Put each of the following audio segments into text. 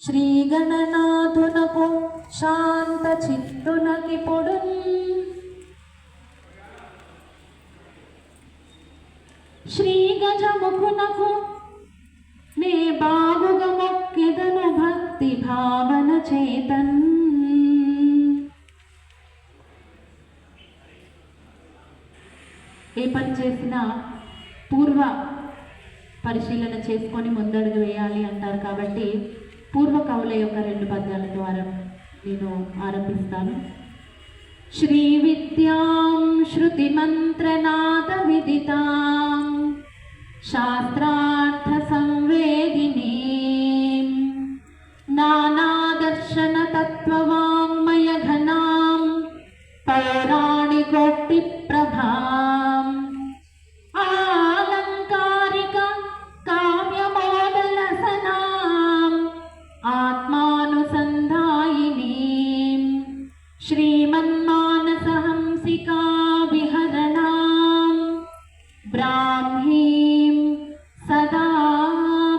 శ్రీ గణనాథునకు శాంత చిత్తునకి పొడున్ శ్రీ గజముఖునకు నే బాగుగ మొక్కెదను భక్తి భావన చేతన్. ఏ పని చేసినా పూర్వ పరిశీలన చేసుకొని ముందడుగు వేయాలి అంటారు. కాబట్టి పూర్వ కవుల యొక్క 2 పద్యాల ద్వారా నేను ఆరంభిస్తాను. శ్రీ విద్యాం శృతి మంత్రనాద విదితాం శాస్త్రార్థ సంవేదినీ నానాదర్శన తత్వవాంగ్మయ ఘనాం పౌరాణికోక్తి ప్రభాం ఆలంకారిక కావ్యమోదలసనాం ఆత్మానుసంధాయినీం శ్రీమన్మానసహంసికా విహరణాం బ్రాహ్మీం సదా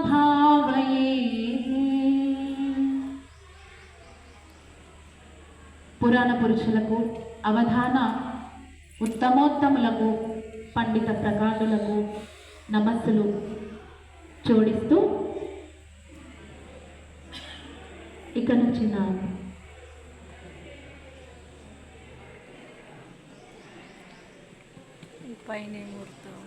భావయే. పురాణ పురుషులకు, అవధాన ఉత్తమోత్తములకు, పండిత ప్రకాండులకు నమస్సులు జోడిస్తూ ఇక నుంచి నా పైన ముహూర్తం